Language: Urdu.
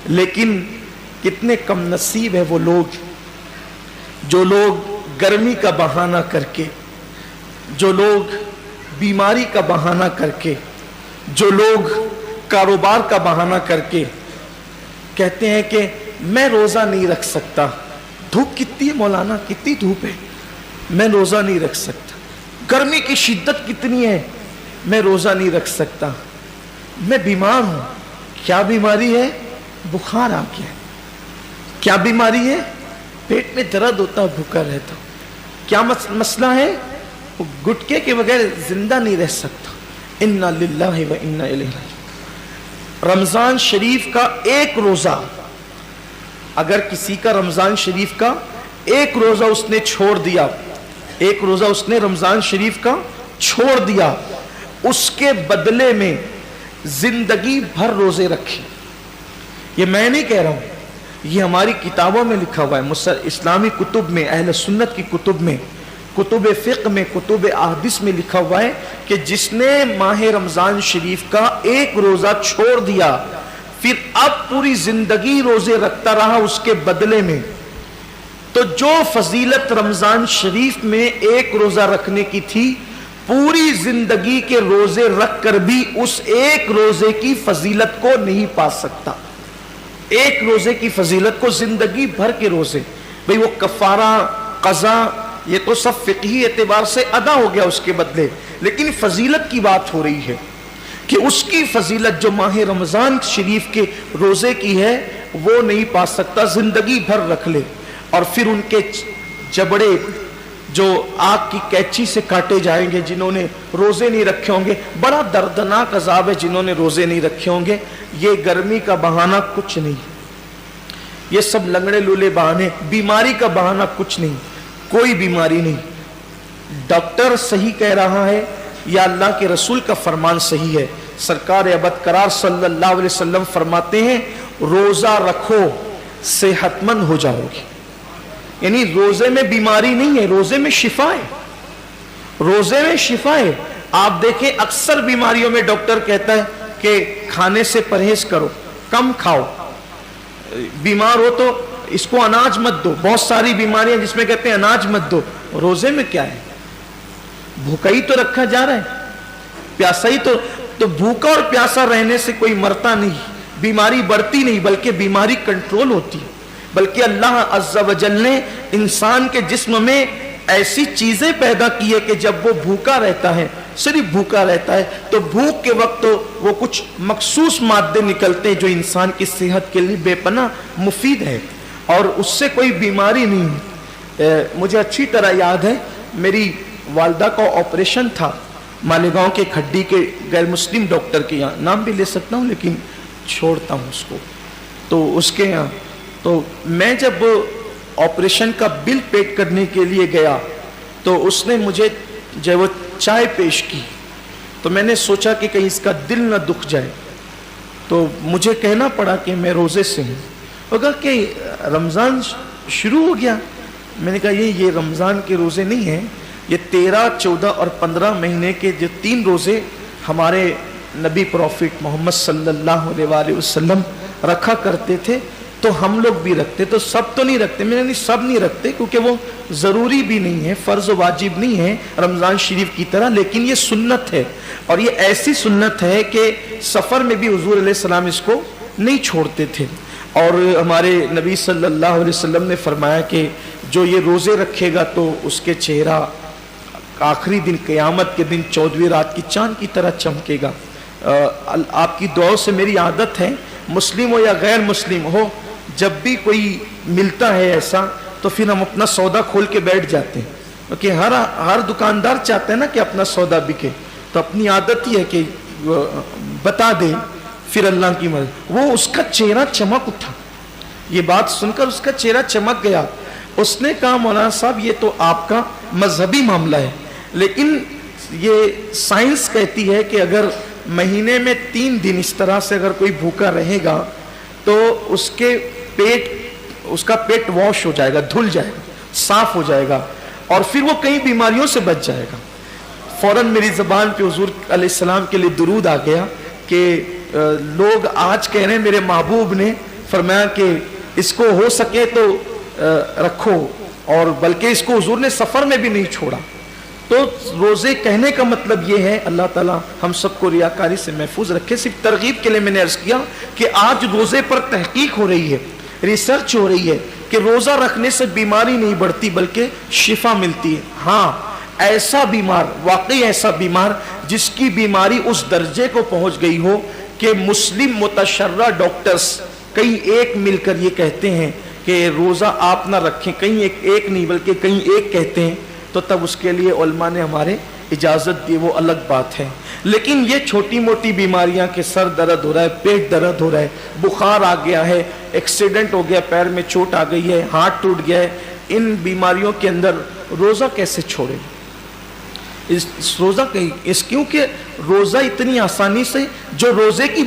لیکن کتنے کم نصیب ہے وہ لوگ جو لوگ گرمی کا بہانہ کر کے، جو لوگ بیماری کا بہانہ کر کے، جو لوگ کاروبار کا بہانہ کر کے کہتے ہیں کہ میں روزہ نہیں رکھ سکتا، دھوپ کتنی ہے مولانا، کتنی دھوپ ہے، میں روزہ نہیں رکھ سکتا، گرمی کی شدت کتنی ہے، میں روزہ نہیں رکھ سکتا، میں بیمار ہوں۔ کیا بیماری ہے؟ بخار آ گیا۔ کیا بیماری ہے؟ پیٹ میں درد ہوتا، بھوکا رہتا۔ کیا مسئلہ ہے؟ گٹکے کے بغیر زندہ نہیں رہ سکتا۔ انا للہ و انا الیہ راجعون۔ رمضان شریف کا ایک روزہ، اگر کسی کا رمضان شریف کا ایک روزہ اس نے چھوڑ دیا، ایک روزہ اس نے رمضان شریف کا چھوڑ دیا، اس کے بدلے میں زندگی بھر روزے رکھے۔ یہ میں نہیں کہہ رہا ہوں، یہ ہماری کتابوں میں لکھا ہوا ہے، اسلامی کتب میں، اہل سنت کی کتب میں، کتب فقہ میں، کتب احادیث میں لکھا ہوا ہے کہ جس نے ماہ رمضان شریف کا ایک روزہ چھوڑ دیا، پھر اب پوری زندگی روزے رکھتا رہا اس کے بدلے میں، تو جو فضیلت رمضان شریف میں ایک روزہ رکھنے کی تھی، پوری زندگی کے روزے رکھ کر بھی اس ایک روزے کی فضیلت کو نہیں پا سکتا۔ ایک روزے کی فضیلت کو زندگی بھر کے روزے، بھئی وہ کفارہ، قضا، یہ تو سب فقہی اعتبار سے ادا ہو گیا اس کے بدلے، لیکن فضیلت کی بات ہو رہی ہے کہ اس کی فضیلت جو ماہ رمضان شریف کے روزے کی ہے وہ نہیں پا سکتا، زندگی بھر رکھ لے، اور پھر ان کے جبڑے جو آگ کی کینچی سے کاٹے جائیں گے جنہوں نے روزے نہیں رکھے ہوں گے۔ بڑا دردناک عذاب ہے جنہوں نے روزے نہیں رکھے ہوں گے۔ یہ گرمی کا بہانہ کچھ نہیں، یہ سب لنگڑے لولے بہانے، بیماری کا بہانہ کچھ نہیں، کوئی بیماری نہیں۔ ڈاکٹر صحیح کہہ رہا ہے یا اللہ کے رسول کا فرمان صحیح ہے؟ سرکار ابد قرار صلی اللہ علیہ وسلم فرماتے ہیں روزہ رکھو صحت مند ہو جاؤ گے۔ یعنی روزے میں بیماری نہیں ہے، روزے میں شفا ہے، روزے میں شفا ہے۔ آپ دیکھیں اکثر بیماریوں میں ڈاکٹر کہتا ہے کہ کھانے سے پرہیز کرو، کم کھاؤ، بیمار ہو تو اس کو اناج مت دو، بہت ساری بیماریاں جس میں کہتے ہیں اناج مت دو۔ روزے میں کیا ہے؟ بھوکا ہی تو رکھا جا رہا ہے، پیاسا ہی تو بھوکا اور پیاسا رہنے سے کوئی مرتا نہیں، بیماری بڑھتی نہیں بلکہ بیماری کنٹرول ہوتی ہے۔ بلکہ اللہ عز و جل نے انسان کے جسم میں ایسی چیزیں پیدا کی ہے کہ جب وہ بھوکا رہتا ہے، صرف بھوکا رہتا ہے، تو بھوک کے وقت وہ کچھ مخصوص مادے نکلتے ہیں جو انسان کی صحت کے لیے بے پناہ مفید ہے، اور اس سے کوئی بیماری نہیں۔ مجھے اچھی طرح یاد ہے میری والدہ کا آپریشن تھا مالیگاؤں کے کھڈی کے غیر مسلم ڈاکٹر کے یہاں، نام بھی لے سکتا ہوں لیکن چھوڑتا ہوں اس کو، تو اس کے یہاں تو میں جب آپریشن کا بل پیڈ کرنے کے لیے گیا تو اس نے مجھے جب وہ چائے پیش کی تو میں نے سوچا کہ کہیں اس کا دل نہ دکھ جائے، تو مجھے کہنا پڑا کہ میں روزے سے ہوں۔ وہ کہا کہ رمضان شروع ہو گیا۔ میں نے کہا یہ رمضان کے روزے نہیں ہیں، یہ 13، 14 اور 15 مہینے کے جو 3 روزے ہمارے نبی پروفٹ محمد صلی اللہ علیہ وآلہ وسلم رکھا کرتے تھے تو ہم لوگ بھی رکھتے، تو سب تو نہیں رکھتے۔ میں نے سب نہیں رکھتے کیونکہ وہ ضروری بھی نہیں ہے، فرض و واجب نہیں ہے رمضان شریف کی طرح، لیکن یہ سنت ہے، اور یہ ایسی سنت ہے کہ سفر میں بھی حضور علیہ السلام اس کو نہیں چھوڑتے تھے۔ اور ہمارے نبی صلی اللہ علیہ وسلم نے فرمایا کہ جو یہ روزے رکھے گا تو اس کے چہرہ آخری دن قیامت کے دن 14ویں رات کی چاند کی طرح چمکے گا۔ آپ کی دعاؤں سے میری عادت ہے، مسلم ہو یا غیر مسلم ہو، جب بھی کوئی ملتا ہے ایسا تو پھر ہم اپنا سودا کھول کے بیٹھ جاتے ہیں، کیونکہ ہر دکاندار چاہتا ہے نا کہ اپنا سودا بکے، تو اپنی عادت ہی ہے کہ بتا دے، پھر اللہ کی مدد۔ وہ اس کا چہرہ چمک اٹھا، یہ بات سن کر اس کا چہرہ چمک گیا۔ اس نے کہا مولانا صاحب یہ تو آپ کا مذہبی معاملہ ہے، لیکن یہ سائنس کہتی ہے کہ اگر مہینے میں 3 دن اس طرح سے اگر کوئی بھوکا رہے گا تو اس کا پیٹ واش ہو جائے گا، دھل جائے گا، صاف ہو جائے گا، اور پھر وہ کئی بیماریوں سے بچ جائے گا۔ فوراً میری زبان پہ حضور علیہ السلام کے لیے درود آ گیا کہ لوگ آج کہہ رہے ہیں میرے محبوب نے فرمایا کہ اس کو ہو سکے تو رکھو، اور بلکہ اس کو حضور نے سفر میں بھی نہیں چھوڑا۔ تو روزے کہنے کا مطلب یہ ہے، اللہ تعالیٰ ہم سب کو ریاکاری سے محفوظ رکھے۔ صرف ترغیب کے لیے میں نے عرض کیا کہ آج روزے پر تحقیق ہو رہی ہے، ریسرچ ہو رہی ہے کہ روزہ رکھنے سے بیماری نہیں بڑھتی بلکہ شفا ملتی ہے۔ ہاں، ایسا بیمار، واقعی ایسا بیمار جس کی بیماری اس درجے کو پہنچ گئی ہو کہ مسلم متشرع ڈاکٹرز کئی ایک مل کر یہ کہتے ہیں کہ روزہ آپ نہ رکھیں، کہیں ایک نہیں بلکہ کہیں ایک کہتے ہیں، تو تب اس کے لیے علماء نے ہمارے اجازت دی، وہ الگ بات ہے۔ لیکن یہ چھوٹی موٹی بیماریاں کہ سر درد ہو رہا ہے، پیٹ درد ہو رہا ہے، بخار آ گیا ہے، ایکسیڈنٹ ہو گیا، پیر میں چوٹ آ گئی ہے، ہاتھ ٹوٹ گیا ہے، ان بیماریوں کے اندر روزہ کیسے چھوڑے؟ روزہ کیونکہ روزہ اتنی آسانی سے، جو روزے کی